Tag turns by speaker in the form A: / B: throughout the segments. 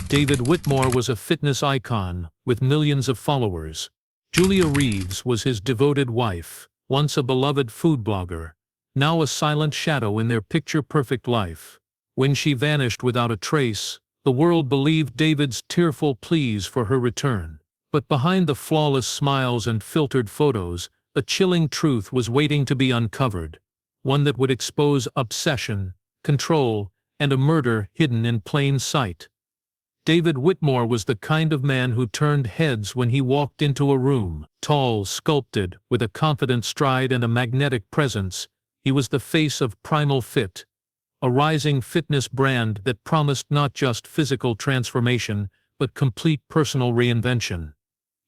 A: David Whitmore was a fitness icon, with millions of followers. Julia Reeves was his devoted wife, once a beloved food blogger, now a silent shadow in their picture-perfect life. When she vanished without a trace, the world believed David's tearful pleas for her return. But behind the flawless smiles and filtered photos, a chilling truth was waiting to be uncovered, one that would expose obsession, control, and a murder hidden in plain sight. David Whitmore was the kind of man who turned heads when he walked into a room. Tall, sculpted, with a confident stride and a magnetic presence, he was the face of Primal Fit, a rising fitness brand that promised not just physical transformation, but complete personal reinvention.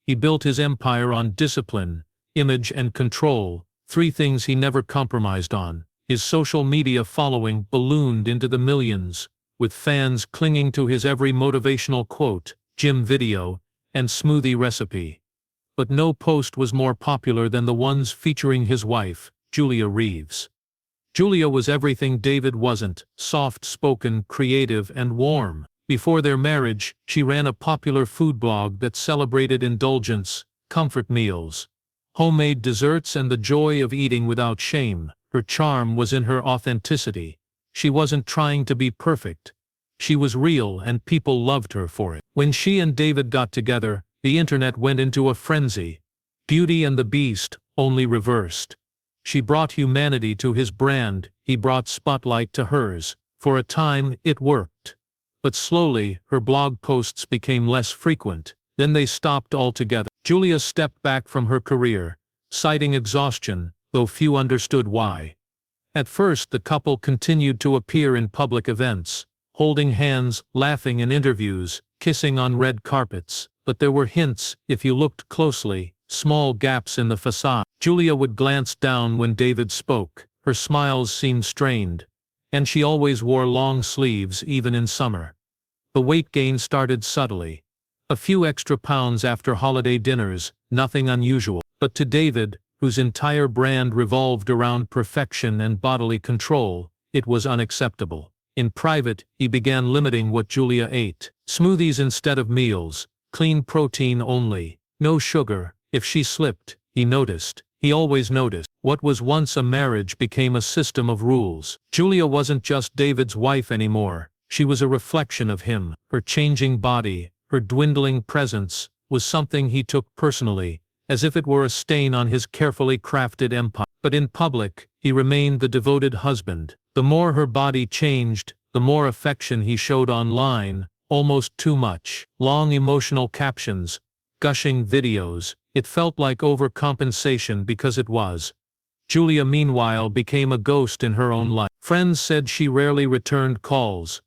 A: He built his empire on discipline, image, and control, three things he never compromised on. His social media following ballooned into the millions, with fans clinging to his every motivational quote, gym video, and smoothie recipe. But no post was more popular than the ones featuring his wife, Julia Reeves. Julia was everything David wasn't: soft-spoken, creative, and warm. Before their marriage, she ran a popular food blog that celebrated indulgence, comfort meals, homemade desserts, and the joy of eating without shame. Her charm was in her authenticity. She wasn't trying to be perfect. She was real, and people loved her for it. When she and David got together, the internet went into a frenzy. Beauty and the Beast, only reversed. She brought humanity to his brand, he brought spotlight to hers. For a time, it worked. But slowly, her blog posts became less frequent. Then they stopped altogether. Julia stepped back from her career, citing exhaustion, though few understood why. At first, the couple continued to appear in public events, holding hands, laughing in interviews, kissing on red carpets. But there were hints, if you looked closely, small gaps in the facade. Julia would glance down when David spoke. Her smiles seemed strained, and she always wore long sleeves even in summer. The weight gain started subtly. A few extra pounds after holiday dinners, nothing unusual. But to David, whose entire brand revolved around perfection and bodily control, it was unacceptable. In private, he began limiting what Julia ate. Smoothies instead of meals, clean protein only, no sugar. If she slipped, he noticed. He always noticed. What was once a marriage became a system of rules. Julia wasn't just David's wife anymore. She was a reflection of him. Her changing body, her dwindling presence, was something he took personally, as if it were a stain on his carefully crafted empire. But in public, he remained the devoted husband. The more her body changed, the more affection he showed online, almost too much. Long emotional captions, gushing videos. It felt like overcompensation because it was. Julia, meanwhile, became a ghost in her own life. Friends said she rarely returned calls.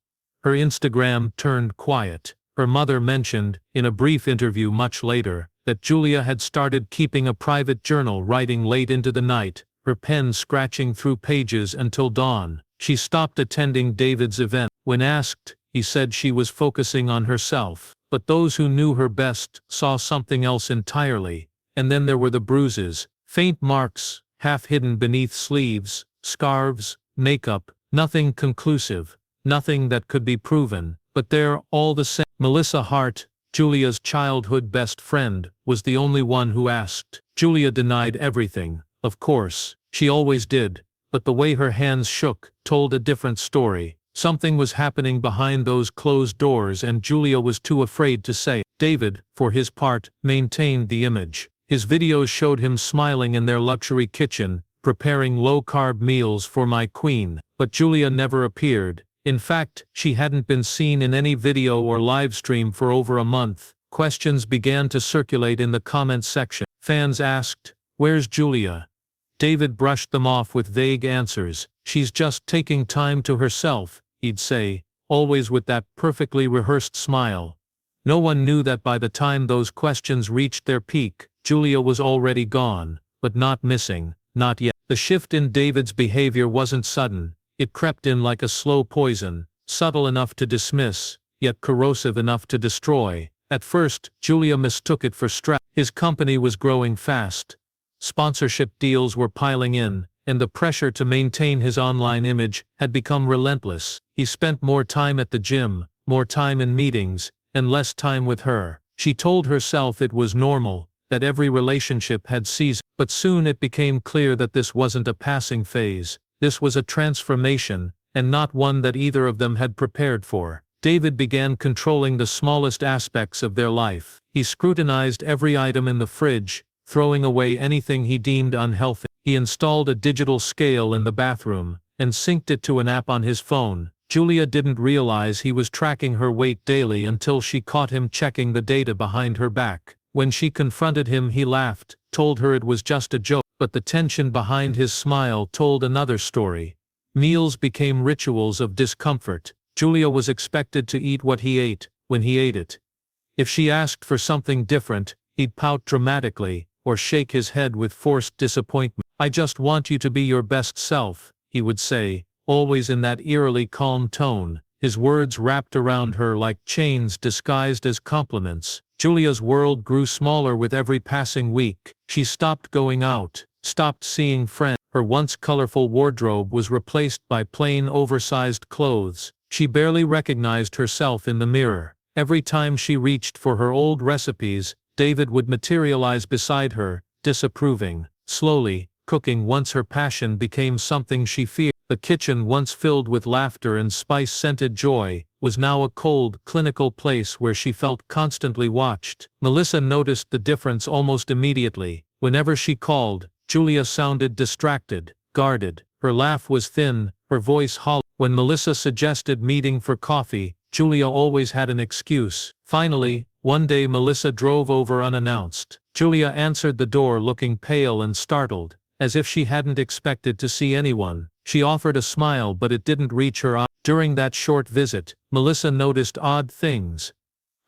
A: Her Instagram turned quiet. Her mother mentioned, in a brief interview much later, that Julia had started keeping a private journal, writing late into the night, her pen scratching through pages until dawn. She stopped attending David's event. When asked, he said she was focusing on herself. But those who knew her best saw something else entirely. And then there were the bruises, faint marks, half hidden beneath sleeves, scarves, makeup, nothing conclusive, nothing that could be proven. But there, all the same. Melissa Hart, Julia's childhood best friend, was the only one who asked. Julia denied everything, of course, she always did, but the way her hands shook told a different story. Something was happening behind those closed doors, and Julia was too afraid to say. David, for his part, maintained the image. His videos showed him smiling in their luxury kitchen, preparing low-carb meals for my queen. But Julia never appeared. In fact, she hadn't been seen in any video or livestream for over a month. Questions began to circulate in the comments section. Fans asked, "Where's Julia?" David brushed them off with vague answers. "She's just taking time to herself," he'd say, always with that perfectly rehearsed smile. No one knew that by the time those questions reached their peak, Julia was already gone, but not missing, not yet. The shift in David's behavior wasn't sudden. It crept in like a slow poison, subtle enough to dismiss, yet corrosive enough to destroy. At first, Julia mistook it for stress. His company was growing fast. Sponsorship deals were piling in, and the pressure to maintain his online image had become relentless. He spent more time at the gym, more time in meetings, and less time with her. She told herself it was normal, that every relationship had seasons, but soon it became clear that this wasn't a passing phase. This was a transformation, and not one that either of them had prepared for. David began controlling the smallest aspects of their life. He scrutinized every item in the fridge, throwing away anything he deemed unhealthy. He installed a digital scale in the bathroom, and synced it to an app on his phone. Julia didn't realize he was tracking her weight daily until she caught him checking the data behind her back. When she confronted him, he laughed, told her it was just a joke, but the tension behind his smile told another story. Meals became rituals of discomfort. Julia was expected to eat what he ate, when he ate it. If she asked for something different, he'd pout dramatically, or shake his head with forced disappointment. "I just want you to be your best self," he would say, always in that eerily calm tone, his words wrapped around her like chains disguised as compliments. Julia's world grew smaller with every passing week. She stopped going out, stopped seeing friends. Her once colorful wardrobe was replaced by plain oversized clothes. She barely recognized herself in the mirror. Every time she reached for her old recipes, David would materialize beside her, disapproving. Slowly, cooking, once her passion, became something she feared. The kitchen, once filled with laughter and spice-scented joy, was now a cold, clinical place where she felt constantly watched. Melissa noticed the difference almost immediately. Whenever she called, Julia sounded distracted, guarded. Her laugh was thin, her voice hollow. When Melissa suggested meeting for coffee, Julia always had an excuse. Finally, one day Melissa drove over unannounced. Julia answered the door looking pale and startled, as if she hadn't expected to see anyone. She offered a smile, but it didn't reach her eyes. During that short visit, Melissa noticed odd things.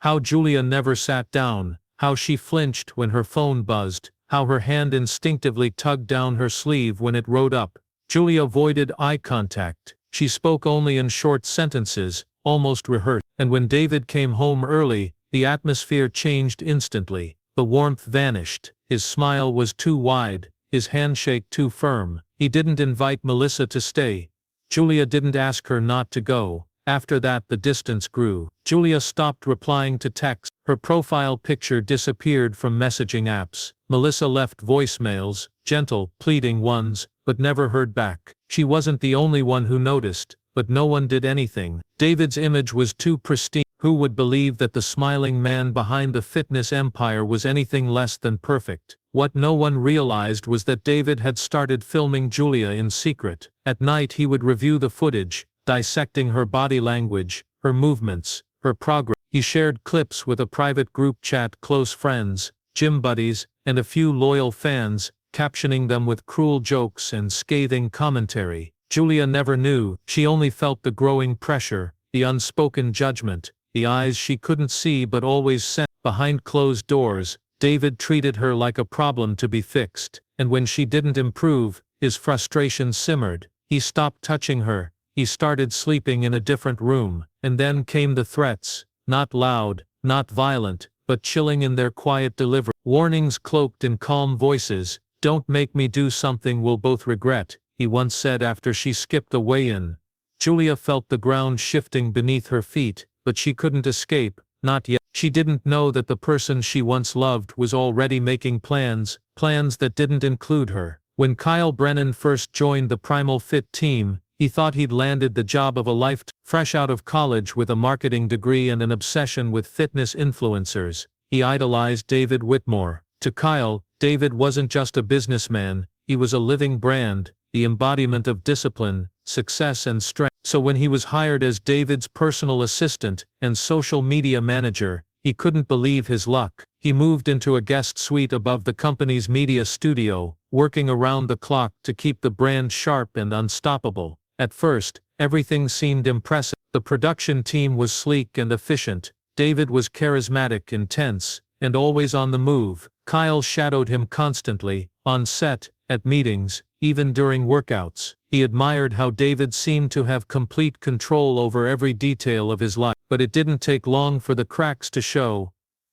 A: How Julia never sat down, how she flinched when her phone buzzed, how her hand instinctively tugged down her sleeve when it rode up. Julia avoided eye contact. She spoke only in short sentences, almost rehearsed. And when David came home early, the atmosphere changed instantly. The warmth vanished. His smile was too wide, his handshake too firm. He didn't invite Melissa to stay. Julia didn't ask her not to go. After that, the distance grew. Julia stopped replying to texts. Her profile picture disappeared from messaging apps. Melissa left voicemails, gentle, pleading ones, but never heard back. She wasn't the only one who noticed, but no one did anything. David's image was too pristine. Who would believe that the smiling man behind the fitness empire was anything less than perfect? What no one realized was that David had started filming Julia in secret. At night he would review the footage, dissecting her body language, her movements, her progress. He shared clips with a private group chat, close friends, gym buddies, and a few loyal fans, captioning them with cruel jokes and scathing commentary. Julia never knew. She only felt the growing pressure, the unspoken judgment, the eyes she couldn't see but always sensed. Behind closed doors, David treated her like a problem to be fixed, and when she didn't improve, his frustration simmered. He stopped touching her, he started sleeping in a different room, and then came the threats, not loud, not violent, but chilling in their quiet delivery. Warnings cloaked in calm voices. "Don't make me do something we'll both regret," he once said after she skipped a weigh-in. Julia felt the ground shifting beneath her feet, but she couldn't escape, not yet. She didn't know that the person she once loved was already making plans that didn't include her. When Kyle Brennan first joined the Primal Fit team, he thought he'd landed the job of a lifetime. Fresh out of college with a marketing degree and an obsession with fitness influencers, he idolized David Whitmore. To Kyle, David wasn't just a businessman, he was a living brand, the embodiment of discipline, success and strength. So when he was hired as David's personal assistant and social media manager, he couldn't believe his luck. He moved into a guest suite above the company's media studio, working around the clock to keep the brand sharp and unstoppable. At first, everything seemed impressive. The production team was sleek and efficient. David was charismatic, intense, and always on the move. Kyle shadowed him constantly, on set, at meetings, even during workouts. He admired how David seemed to have complete control over every detail of his life. But it didn't take long for the cracks to show.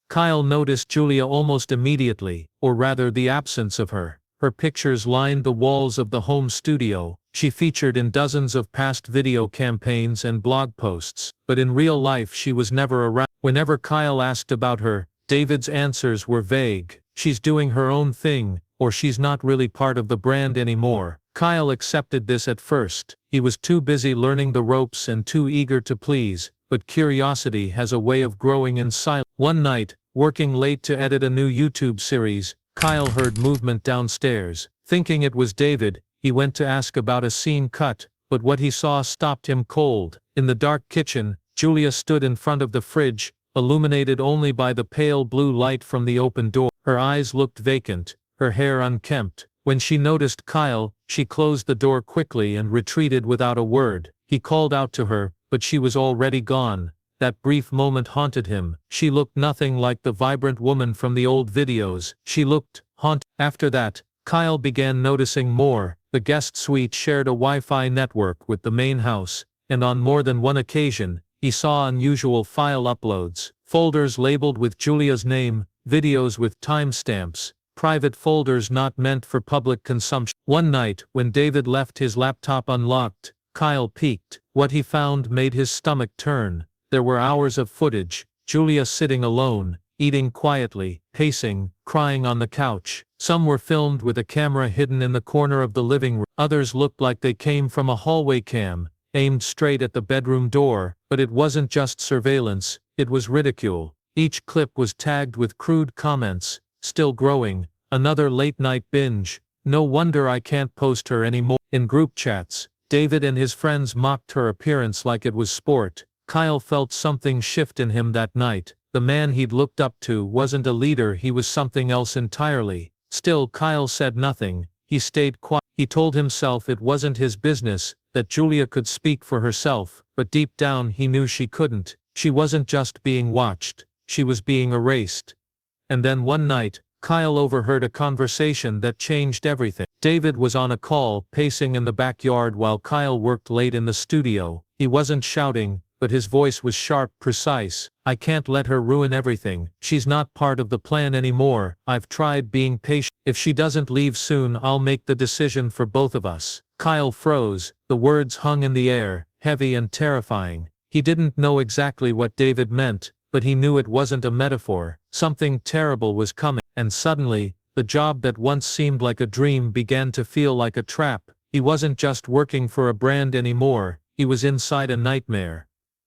A: Kyle noticed Julia almost immediately, or rather the absence of her. Her pictures lined the walls of the home studio, She featured in dozens of past video campaigns and blog posts, but in real life she was never around. Whenever Kyle asked about her, David's answers were vague. She's doing her own thing, or she's not really part of the brand anymore. Kyle accepted this at first. He was too busy learning the ropes and too eager to please, but curiosity has a way of growing in silence. One night, working late to edit a new YouTube series, Kyle heard movement downstairs. Thinking it was David, he went to ask about a scene cut, but what he saw stopped him cold. In the dark kitchen, Julia stood in front of the fridge, illuminated only by the pale blue light from the open door. Her eyes looked vacant, her hair unkempt. When she noticed Kyle, she closed the door quickly and retreated without a word. He called out to her, but she was already gone. That brief moment haunted him. She looked nothing like the vibrant woman from the old videos. She looked haunted. After that, Kyle began noticing more. The guest suite shared a Wi-Fi network with the main house, and on more than one occasion, he saw unusual file uploads. Folders labeled with Julia's name, videos with timestamps, private folders not meant for public consumption. One night, when David left his laptop unlocked, Kyle peeked. What he found made his stomach turn. There were hours of footage, Julia sitting alone, eating quietly, pacing, crying on the couch. Some were filmed with a camera hidden in the corner of the living room. Others looked like they came from a hallway cam, aimed straight at the bedroom door. But it wasn't just surveillance, it was ridicule. Each clip was tagged with crude comments, "Still growing, another late-night binge, no wonder I can't post her anymore." In group chats, David and his friends mocked her appearance like it was sport. Kyle felt something shift in him that night. The man he'd looked up to wasn't a leader, he was something else entirely. Still, Kyle said nothing. He stayed quiet. He told himself it wasn't his business, that Julia could speak for herself, but deep down he knew she couldn't. She wasn't just being watched, she was being erased. And then one night, Kyle overheard a conversation that changed everything. David was on a call, pacing in the backyard while Kyle worked late in the studio. He wasn't shouting, but his voice was sharp, precise. "I can't let her ruin everything. She's not part of the plan anymore. I've tried being patient. If she doesn't leave soon, I'll make the decision for both of us." Kyle froze. The words hung in the air, heavy and terrifying. He didn't know exactly what David meant, but he knew it wasn't a metaphor. Something terrible was coming. And suddenly, the job that once seemed like a dream began to feel like a trap. He wasn't just working for a brand anymore, he was inside a nightmare.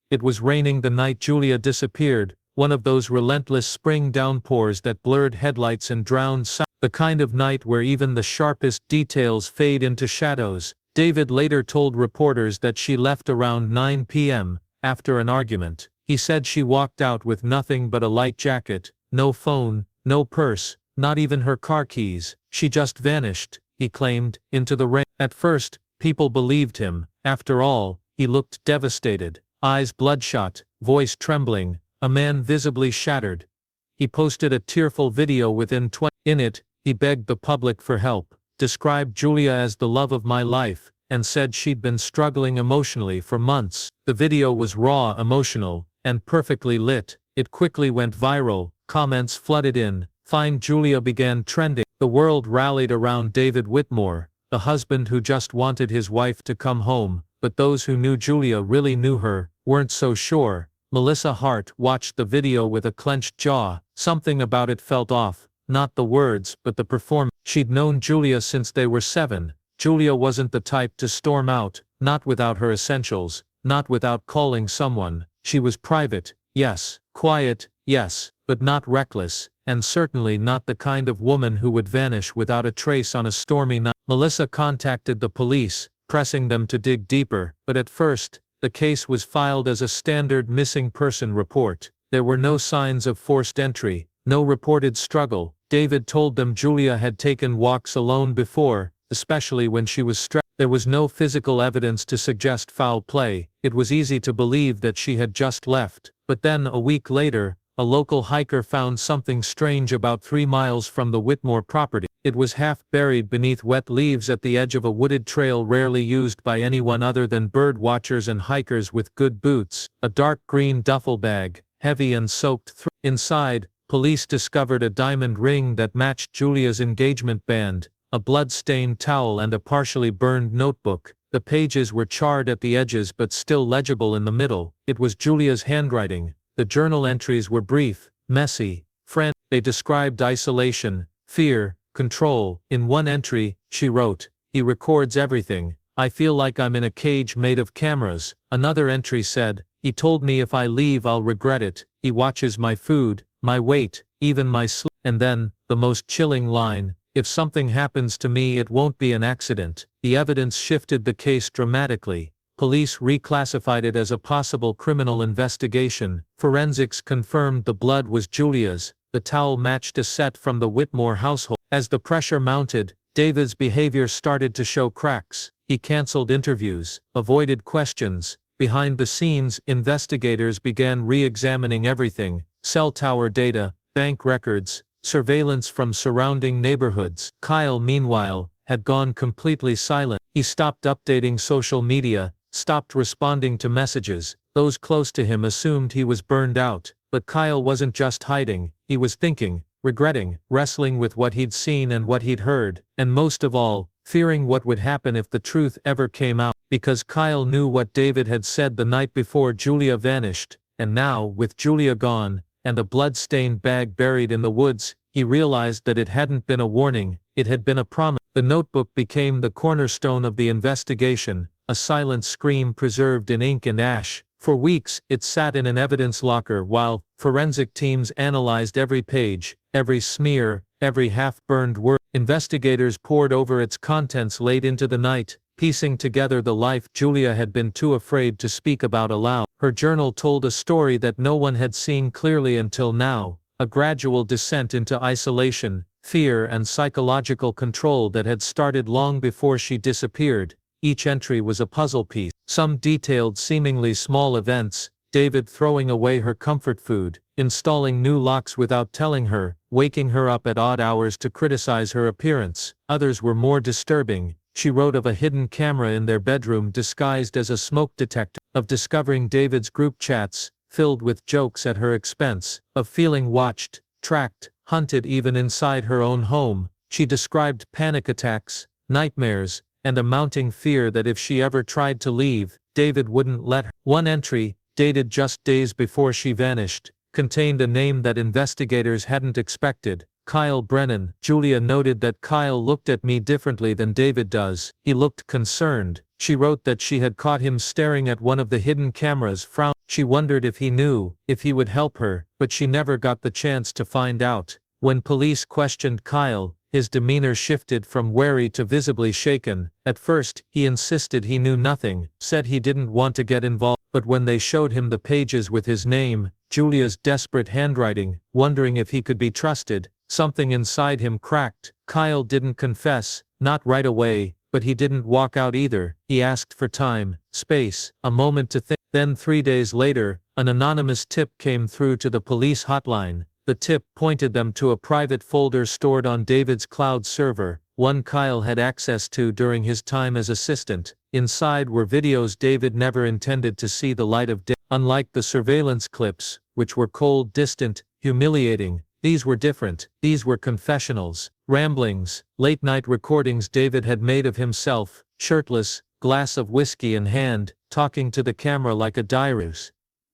A: It was raining the night Julia disappeared, one of those relentless spring downpours that blurred headlights and drowned sound. The kind of night where even the sharpest details fade into shadows. David later told reporters that she left around 9 p.m., after an argument. He said she walked out with nothing but a light jacket, no phone, no purse, not even her car keys. She just vanished, he claimed, into the rain. At first, people believed him. After all, he looked devastated. Eyes bloodshot, voice trembling, a man visibly shattered. He posted a tearful video within 20 minutes. In it, he begged the public for help, described Julia as the love of my life, and said she'd been struggling emotionally for months. The video was raw, emotional, and perfectly lit. It quickly went viral, comments flooded in, "Find Julia" began trending. The world rallied around David Whitmore, the husband who just wanted his wife to come home, but those who knew Julia really knew her, weren't so sure. Melissa Hart watched the video with a clenched jaw. Something about it felt off, not the words, but the performance. She'd known Julia since they were 7. Julia wasn't the type to storm out, not without her essentials, not without calling someone. She was private, yes, quiet, yes, but not reckless, and certainly not the kind of woman who would vanish without a trace on a stormy night. Melissa contacted the police, pressing them to dig deeper, but at first, the case was filed as a standard missing person report. There were no signs of forced entry, no reported struggle. David told them Julia had taken walks alone before, especially when she was stressed. There was no physical evidence to suggest foul play. It was easy to believe that she had just left. But then a week later, a local hiker found something strange about 3 miles from the Whitmore property. It was half buried beneath wet leaves at the edge of a wooded trail rarely used by anyone other than bird watchers and hikers with good boots. A dark green duffel bag, heavy and soaked through. Inside, police discovered a diamond ring that matched Julia's engagement band, a blood-stained towel and a partially burned notebook. The pages were charred at the edges but still legible in the middle. It was Julia's handwriting. The journal entries were brief, messy, frantic. They described isolation, fear, control. In one entry, she wrote, "He records everything. I feel like I'm in a cage made of cameras." Another entry said, "He told me if I leave I'll regret it. He watches my food, my weight, even my sleep." And then, the most chilling line, "If something happens to me it won't be an accident." The evidence shifted the case dramatically. Police reclassified it as a possible criminal investigation. Forensics confirmed the blood was Julia's. The towel matched a set from the Whitmore household. As the pressure mounted, David's behavior started to show cracks. He canceled interviews, avoided questions. Behind the scenes, investigators began re-examining everything: cell tower data, bank records, surveillance from surrounding neighborhoods. Kyle, meanwhile, had gone completely silent. He stopped updating social media, stopped responding to messages. Those close to him assumed he was burned out. But Kyle wasn't just hiding, he was thinking, regretting, wrestling with what he'd seen and what he'd heard, and most of all, fearing what would happen if the truth ever came out. Because Kyle knew what David had said the night before Julia vanished, and now, with Julia gone, and a blood-stained bag buried in the woods, he realized that it hadn't been a warning, it had been a promise. The notebook became the cornerstone of the investigation, a silent scream preserved in ink and ash. For weeks, it sat in an evidence locker while forensic teams analyzed every page, every smear, every half-burned word. Investigators pored over its contents late into the night, piecing together the life Julia had been too afraid to speak about aloud. Her journal told a story that no one had seen clearly until now, a gradual descent into isolation, fear and psychological control that had started long before she disappeared. Each entry was a puzzle piece. Some detailed seemingly small events: David throwing away her comfort food, installing new locks without telling her, waking her up at odd hours to criticize her appearance. Others were more disturbing. She wrote of a hidden camera in their bedroom disguised as a smoke detector, of discovering David's group chats, filled with jokes at her expense, of feeling watched, tracked, hunted even inside her own home. She described panic attacks, nightmares, and a mounting fear that if she ever tried to leave, David wouldn't let her. One entry, dated just days before she vanished, contained a name that investigators hadn't expected: Kyle Brennan. Julia noted that Kyle looked at me differently than David does. He looked concerned. She wrote that she had caught him staring at one of the hidden cameras, frowning. She wondered if he knew, if he would help her, but she never got the chance to find out. When police questioned Kyle, his demeanor shifted from wary to visibly shaken. At first, he insisted he knew nothing, said he didn't want to get involved. But when they showed him the pages with his name, Julia's desperate handwriting, wondering if he could be trusted, something inside him cracked. Kyle didn't confess, not right away, but he didn't walk out either. He asked for time, space, a moment to think. Then 3 days later, an anonymous tip came through to the police hotline. The tip pointed them to a private folder stored on David's cloud server, one Kyle had access to during his time as assistant. Inside were videos David never intended to see the light of day. Unlike the surveillance clips, which were cold, distant, humiliating, these were different. These were confessionals, ramblings, late-night recordings David had made of himself, shirtless, glass of whiskey in hand, talking to the camera like a diary.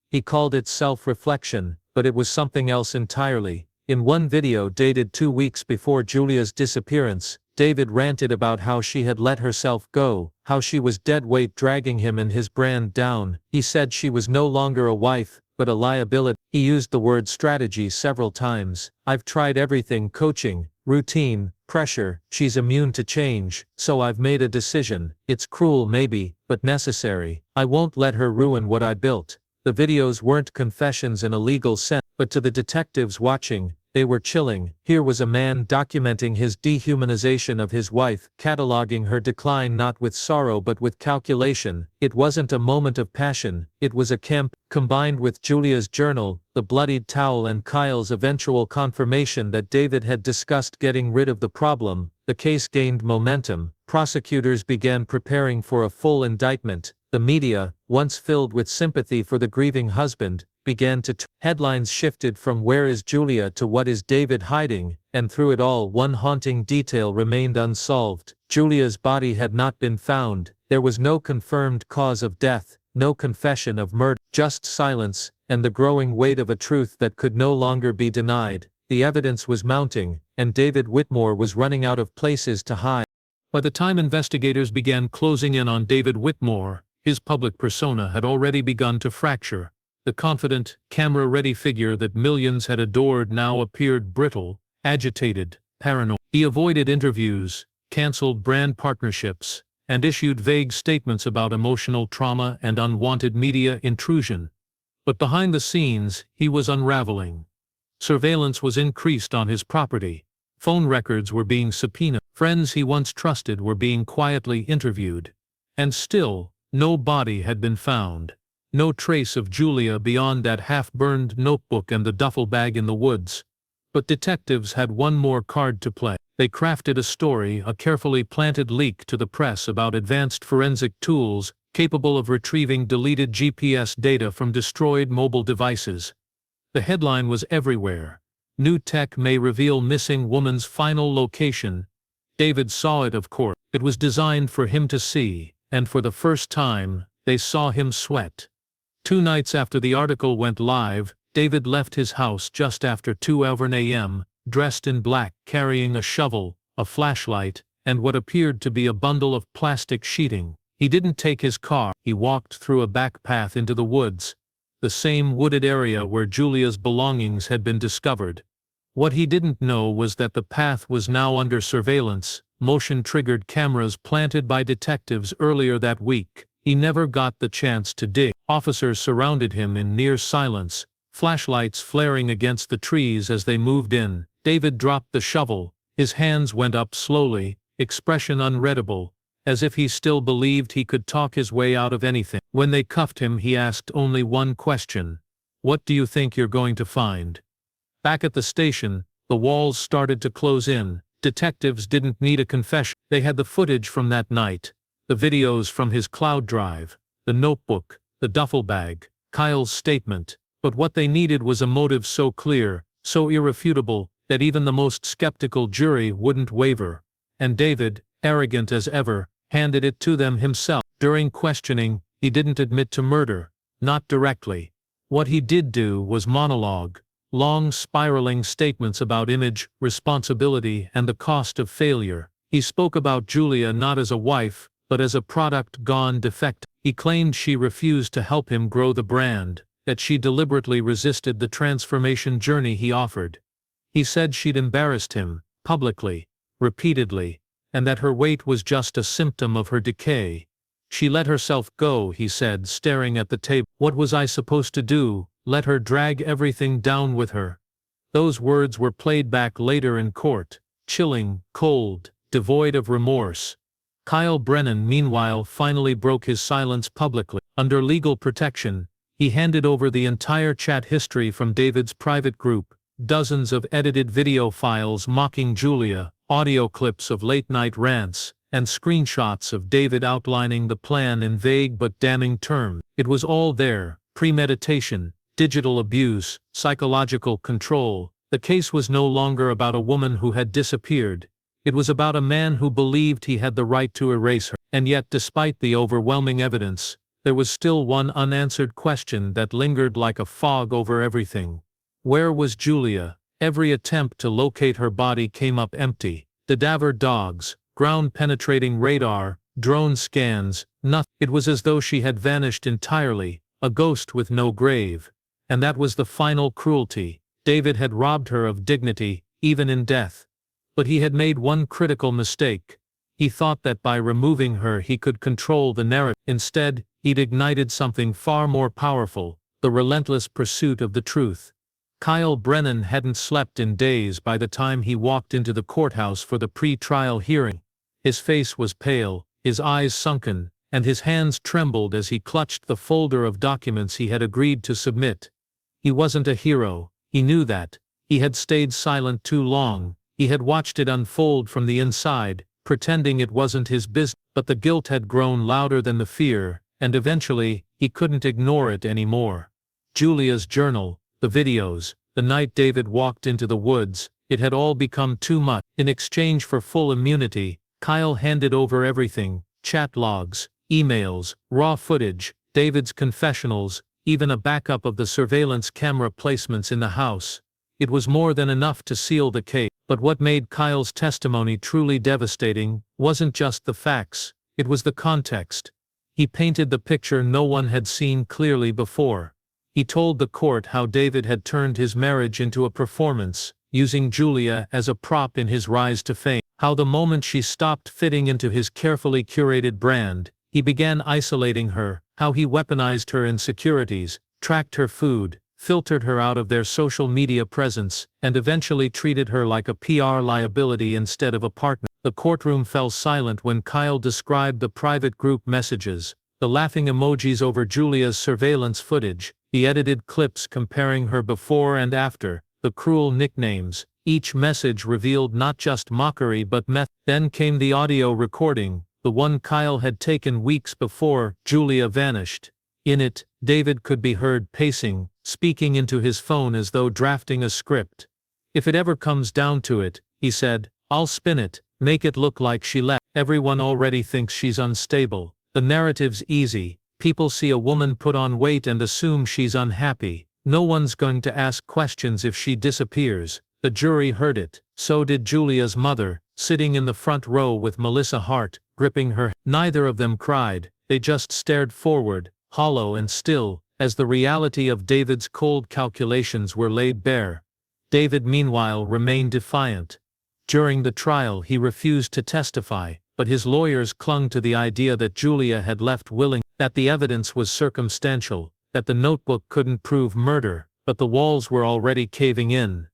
A: He called it self-reflection, but it was something else entirely. In one video dated 2 weeks before Julia's disappearance, David ranted about how she had let herself go, how she was dead weight dragging him and his brand down. He said she was no longer a wife, but a liability. He used the word strategy several times. "I've tried everything: coaching, routine, pressure. She's immune to change, so I've made a decision. It's cruel maybe, but necessary. I won't let her ruin what I built." The videos weren't confessions in a legal sense, but to the detectives watching, they were chilling. Here was a man documenting his dehumanization of his wife, cataloging her decline not with sorrow but with calculation. It wasn't a moment of passion, it was a camp. Combined with Julia's journal, the bloodied towel and Kyle's eventual confirmation that David had discussed getting rid of the problem, the case gained momentum. Prosecutors began preparing for a full indictment.
B: The media, once filled with sympathy for the grieving husband, began to headlines shifted from "Where is Julia?" to "What is David hiding?" And through it all, one haunting detail remained unsolved. Julia's body had not been found. There was no confirmed cause of death, no confession of murder, just silence, and the growing weight of a truth that could no longer be denied. The evidence was mounting, and David Whitmore was running out of places to hide.
A: By the time investigators began closing in on David Whitmore, his public persona had already begun to fracture. The confident, camera-ready figure that millions had adored now appeared brittle, agitated, paranoid. He avoided interviews, canceled brand partnerships, and issued vague statements about emotional trauma and unwanted media intrusion. But behind the scenes, he was unraveling. Surveillance was increased on his property. Phone records were being subpoenaed. Friends he once trusted were being quietly interviewed. And still, no body had been found. No trace of Julia beyond that half-burned notebook and the duffel bag in the woods. But detectives had one more card to play. They crafted a story, a carefully planted leak to the press about advanced forensic tools capable of retrieving deleted GPS data from destroyed mobile devices. The headline was everywhere. New tech may reveal missing woman's final location. David saw it, of course. It was designed for him to see, and for the first time, they saw him sweat. 2 nights after the article went live, David left his house just after 2 a.m., dressed in black, carrying a shovel, a flashlight, and what appeared to be a bundle of plastic sheeting. He didn't take his car. He walked through a back path into the woods, the same wooded area where Julia's belongings had been discovered. What he didn't know was that the path was now under surveillance, motion-triggered cameras planted by detectives earlier that week. He never got the chance to dig. Officers surrounded him in near silence, flashlights flaring against the trees as they moved in. David dropped the shovel. His hands went up slowly, expression unreadable, as if he still believed he could talk his way out of anything. When they cuffed him, he asked only one question. "What do you think you're going to find?" Back at the station, the walls started to close in. Detectives didn't need a confession. They had the footage from that night, the videos from his cloud drive, the notebook, the duffel bag, Kyle's statement. But what they needed was a motive so clear, so irrefutable, that even the most skeptical jury wouldn't waver. And David, arrogant as ever, handed it to them himself. During questioning, he didn't admit to murder, not directly. What he did do was monologue, long spiraling statements about image, responsibility, and the cost of failure. He spoke about Julia not as a wife, but as a product gone defective. He claimed she refused to help him grow the brand, that she deliberately resisted the transformation journey he offered. He said she'd embarrassed him, publicly, repeatedly, and that her weight was just a symptom of her decay. She let herself go, he said, staring at the table. What was I supposed to do? Let her drag everything down with her? Those words were played back later in court, chilling, cold, devoid of remorse. Kyle Brennan, meanwhile, finally broke his silence publicly. Under legal protection, he handed over the entire chat history from David's private group, dozens of edited video files mocking Julia, audio clips of late-night rants, and screenshots of David outlining the plan in vague but damning terms. It was all there: premeditation, digital abuse, psychological control. The case was no longer about a woman who had disappeared. It was about a man who believed he had the right to erase her. And yet, despite the overwhelming evidence, there was still one unanswered question that lingered like a fog over everything. Where was Julia? Every attempt to locate her body came up empty. Cadaver dogs, ground-penetrating radar, drone scans, nothing. It was as though she had vanished entirely, a ghost with no grave. And that was the final cruelty. David had robbed her of dignity, even in death. But he had made one critical mistake. He thought that by removing her he could control the narrative. Instead, he'd ignited something far more powerful: the relentless pursuit of the truth. Kyle Brennan hadn't slept in days by the time he walked into the courthouse for the pre-trial hearing. His face was pale, his eyes sunken, and his hands trembled as he clutched the folder of documents he had agreed to submit. He wasn't a hero, he knew that. He had stayed silent too long. He had watched it unfold from the inside, pretending it wasn't his business. But the guilt had grown louder than the fear, and eventually, he couldn't ignore it anymore. Julia's journal, the videos, the night David walked into the woods, it had all become too much. In exchange for full immunity, Kyle handed over everything: chat logs, emails, raw footage, David's confessionals, even a backup of the surveillance camera placements in the house. It was more than enough to seal the case. But what made Kyle's testimony truly devastating wasn't just the facts, it was the context. He painted the picture no one had seen clearly before. He told the court how David had turned his marriage into a performance, using Julia as a prop in his rise to fame. How the moment she stopped fitting into his carefully curated brand, he began isolating her, how he weaponized her insecurities, tracked her food, filtered her out of their social media presence, and eventually treated her like a PR liability instead of a partner. The courtroom fell silent when Kyle described the private group messages, the laughing emojis over Julia's surveillance footage, the edited clips comparing her before and after, the cruel nicknames. Each message revealed not just mockery but method. Then came the audio recording, the one Kyle had taken weeks before Julia vanished. In it, David could be heard pacing, speaking into his phone as though drafting a script. "If it ever comes down to it," he said, "I'll spin it, make it look like she left. Everyone already thinks she's unstable. The narrative's easy. People see a woman put on weight and assume she's unhappy. No one's going to ask questions if she disappears." The jury heard it. So did Julia's mother, sitting in the front row with Melissa Hart, gripping her. Neither of them cried, they just stared forward, hollow and still, as the reality of David's cold calculations were laid bare. David meanwhile remained defiant. During the trial he refused to testify, but his lawyers clung to the idea that Julia had left willing, that the evidence was circumstantial, that the notebook couldn't prove murder, but the walls were already caving in.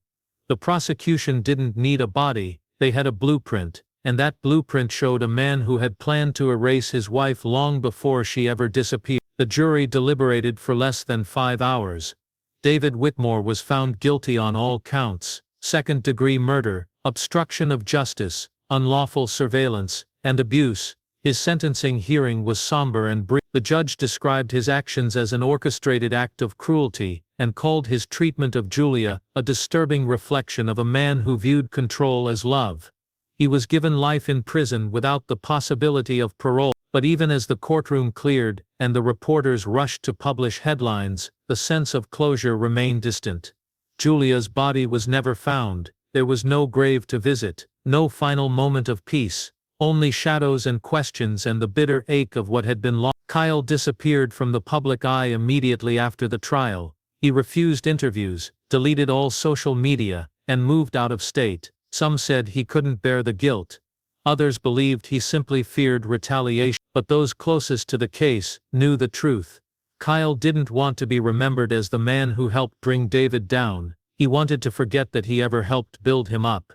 A: The prosecution didn't need a body, they had a blueprint, and that blueprint showed a man who had planned to erase his wife long before she ever disappeared. The jury deliberated for less than 5 hours. David Whitmore was found guilty on all counts: second-degree murder, obstruction of justice, unlawful surveillance, and abuse. His sentencing hearing was somber and brief. The judge described his actions as an orchestrated act of cruelty, and called his treatment of Julia a disturbing reflection of a man who viewed control as love. He was given life in prison without the possibility of parole. But even as the courtroom cleared, and the reporters rushed to publish headlines, the sense of closure remained distant. Julia's body was never found, there was no grave to visit, no final moment of peace, only shadows and questions and the bitter ache of what had been lost. Kyle disappeared from the public eye immediately after the trial. He refused interviews, deleted all social media, and moved out of state. Some said he couldn't bear the guilt. Others believed he simply feared retaliation. But those closest to the case knew the truth. Kyle didn't want to be remembered as the man who helped bring David down. He wanted to forget that he ever helped build him up.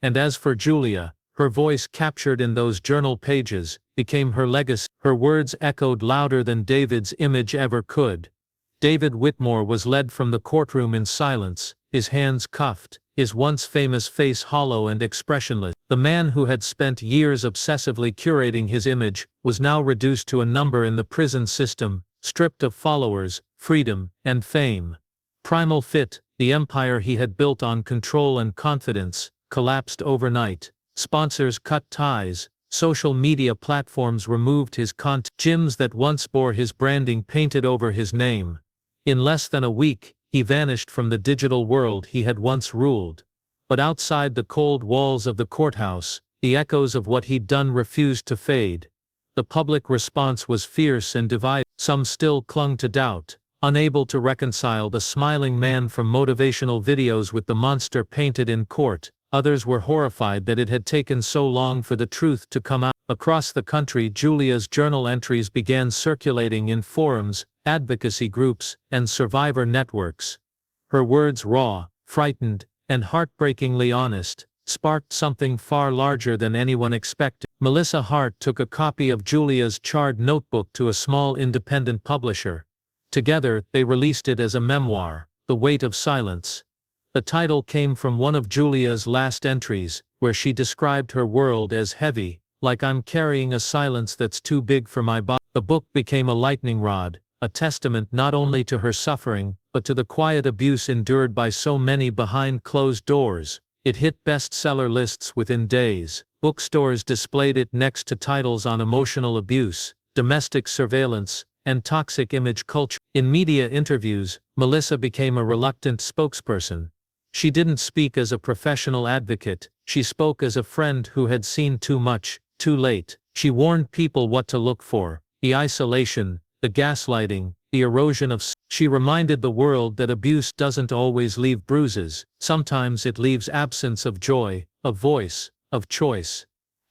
A: And as for Julia, her voice captured in those journal pages became her legacy. Her words echoed louder than David's image ever could. David Whitmore was led from the courtroom in silence, his hands cuffed, his once famous face hollow and expressionless. The man who had spent years obsessively curating his image was now reduced to a number in the prison system, stripped of followers, freedom, and fame. Primal Fit, the empire he had built on control and confidence, collapsed overnight. Sponsors cut ties, social media platforms removed his content, gyms that once bore his branding painted over his name. In less than a week, he vanished from the digital world he had once ruled. But outside the cold walls of the courthouse, the echoes of what he'd done refused to fade. The public response was fierce and divided. Some still clung to doubt, unable to reconcile the smiling man from motivational videos with the monster painted in court. Others were horrified that it had taken so long for the truth to come out. Across the country, Julia's journal entries began circulating in forums, advocacy groups, and survivor networks. Her words, raw, frightened, and heartbreakingly honest, sparked something far larger than anyone expected. Melissa Hart took a copy of Julia's charred notebook to a small independent publisher. Together, they released it as a memoir, The Weight of Silence. The title came from one of Julia's last entries, where she described her world as heavy,
B: like I'm carrying a silence that's too big for my body. The book became a lightning rod, a testament not only to her suffering, but to the quiet abuse endured by so many behind closed doors. It hit bestseller lists within days. Bookstores displayed it next to titles on emotional abuse, domestic surveillance, and toxic image culture. In media interviews, Melissa became a reluctant spokesperson. She didn't speak as a professional advocate, she spoke as a friend who had seen too much, too late. She warned people what to look for: the isolation, the gaslighting, the erosion of. She reminded the world that abuse doesn't always leave bruises, sometimes it leaves absence of joy, of voice, of choice.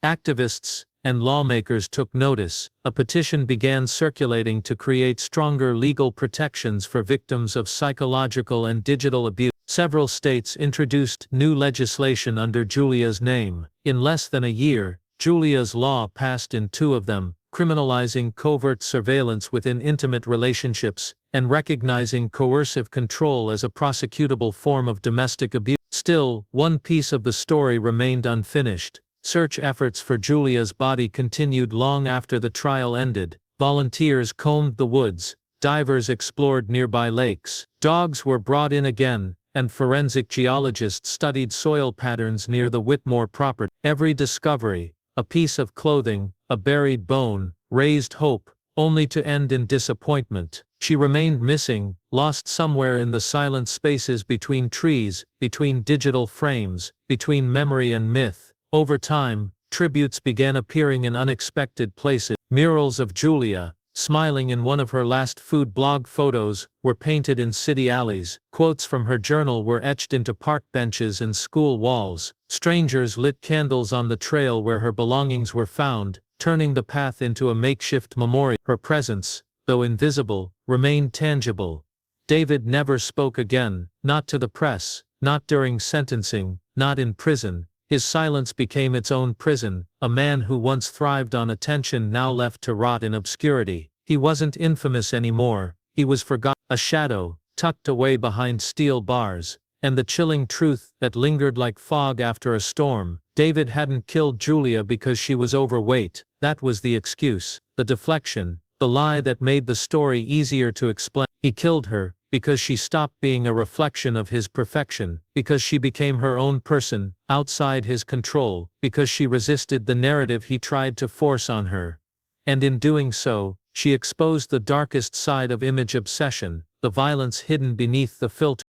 B: Activists and lawmakers took notice. A petition began circulating to create stronger legal protections for victims of psychological and digital abuse. Several states introduced new legislation under Julia's name. In less than a year, Julia's law passed in 2 of them, criminalizing covert surveillance within intimate relationships, and recognizing coercive control as a prosecutable form of domestic abuse. Still, one piece of the story remained unfinished. Search efforts for Julia's body continued long after the trial ended. Volunteers combed the woods, divers explored nearby lakes, dogs were brought in again, and forensic geologists studied soil patterns near the Whitmore property. Every discovery, a piece of clothing, a buried bone, raised hope, only to end in disappointment. She remained missing, lost somewhere in the silent spaces between trees, between digital frames, between memory and myth. Over time, tributes began appearing in unexpected places. Murals of Julia, smiling in one of her last food blog photos, were painted in city alleys. Quotes from her journal were etched into park benches and school walls. Strangers lit candles on the trail where her belongings were found, turning the path into a makeshift memorial. Her presence, though invisible, remained tangible. David never spoke again, not to the press, not during sentencing, not in prison. His silence became its own prison. A man who once thrived on attention now left to rot in obscurity. He wasn't infamous anymore, he was forgotten. A shadow, tucked away behind steel bars, and the chilling truth that lingered like fog after a storm. David hadn't killed Julia because she was overweight. That was the excuse, the deflection, the lie that made the story easier to explain. He killed her because she stopped being a reflection of his perfection, because she became her own person, outside his control, because she resisted the narrative he tried to force on her. And in doing so, she exposed the darkest side of image obsession, the violence hidden beneath the filter.